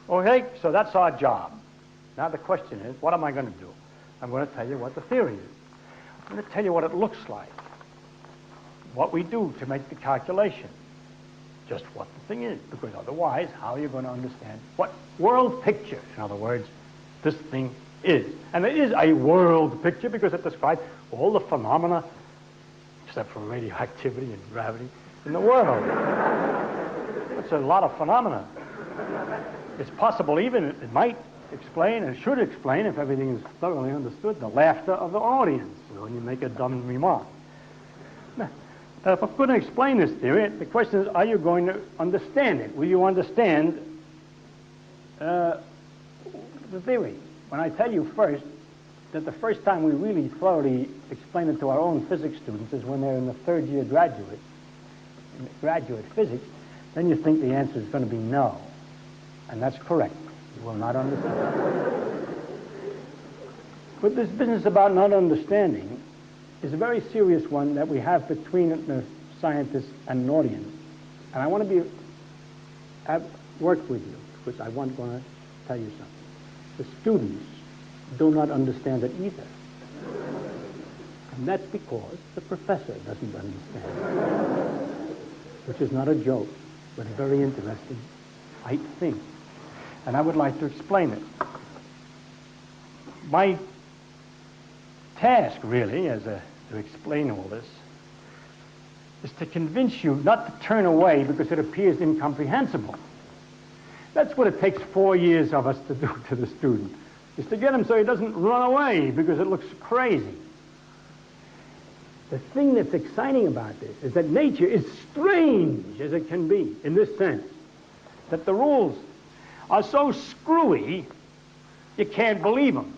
Okay, so that's our job. Now the question is, what am I going to do? I'm going to tell you what the theory is. I'm going to tell you what it looks like, what we do to make the calculation, just what the thing is, because otherwise, how are you going to understand what world picture, in other words, this thing is? And it is a world picture because it describes all the phenomena, except for radioactivity and gravity, in the world. It's a lot of phenomena. It's possible even, it might explain, and should explain, if everything is thoroughly understood, the laughter of the audience when you make a dumb remark. Now, if I'm going to explain this theory, the question is, are you going to understand it? Will you understand the theory? When I tell you first that the first time we really thoroughly explain it to our own physics students is when they're in the third year graduate physics, then you think the answer is going to be no. And that's correct. You will not understand. But this business about not understanding is a very serious one that we have between the scientists and an audience. And I want to work with you because I want to tell you something. The students do not understand it either. And that's because the professor doesn't understand. Which is not a joke, but a very interesting, I think. And I would like to explain it. My task, really, to explain all this, is to convince you not to turn away because it appears incomprehensible. That's what it takes 4 years of us to do to the student, is to get him so he doesn't run away because it looks crazy. The thing that's exciting about this is that nature is strange as it can be, in this sense, that the rules are so screwy, you can't believe them.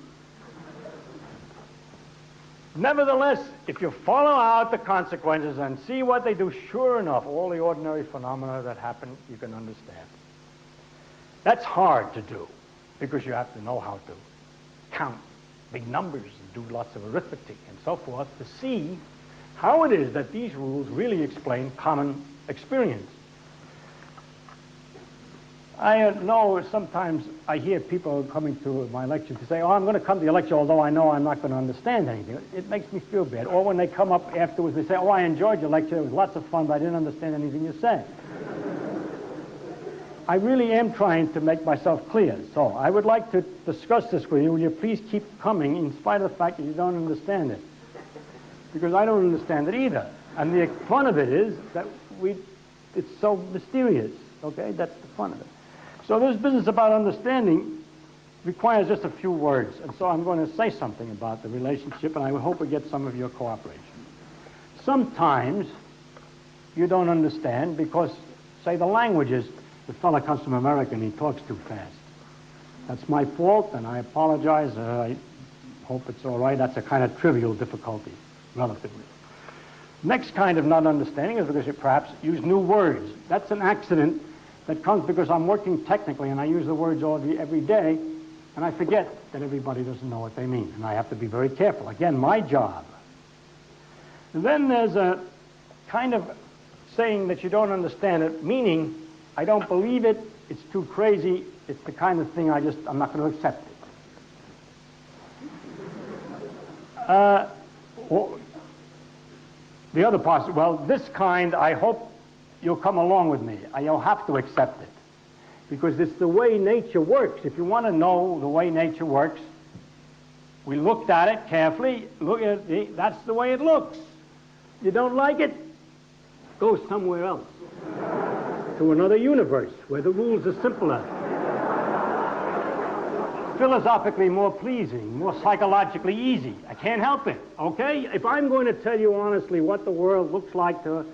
Nevertheless, if you follow out the consequences and see what they do, sure enough, all the ordinary phenomena that happen, you can understand. That's hard to do, because you have to know how to count big numbers and do lots of arithmetic and so forth to see how it is that these rules really explain common experience. I know sometimes I hear people coming to my lecture to say, oh, I'm going to come to your lecture, although I know I'm not going to understand anything. It makes me feel bad. Or when they come up afterwards, they say, oh, I enjoyed your lecture. It was lots of fun, but I didn't understand anything you said. I really am trying to make myself clear. So I would like to discuss this with you. Will you please keep coming in spite of the fact that you don't understand it? Because I don't understand it either. And the fun of it is that it's so mysterious, okay? That's the fun of it. So this business about understanding requires just a few words. And so I'm going to say something about the relationship, and I hope we get some of your cooperation. Sometimes you don't understand because, say, the languages, the fellow comes from America and he talks too fast. That's my fault, and I apologize. I hope it's all right. That's a kind of trivial difficulty, relatively. Next kind of not understanding is because you perhaps use new words. That's an accident that comes because I'm working technically and I use the words every day, and I forget that everybody doesn't know what they mean, and I have to be very careful. Again, my job. And then there's a kind of saying that you don't understand it, meaning I don't believe it, it's too crazy, it's the kind of thing I'm not going to accept it. The other part, well, this kind, I hope you'll come along with me. You'll have to accept it. Because it's the way nature works. If you want to know the way nature works, we looked at it carefully. Look at it, that's the way it looks. You don't like it? Go somewhere else. To another universe where the rules are simpler. Philosophically more pleasing, more psychologically easy. I can't help it, okay? If I'm going to tell you honestly what the world looks like to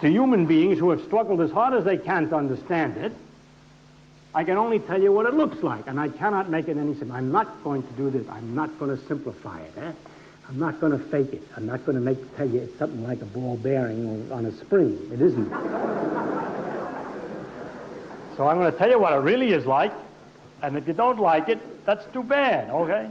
human beings who have struggled as hard as they can to understand it, I can only tell you what it looks like, and I cannot make it any simpler. I'm not going to do this. I'm not going to simplify it. I'm not going to fake it. I'm not going to tell you it's something like a ball bearing on a spring. It isn't. So I'm going to tell you what it really is like, and if you don't like it, that's too bad, okay?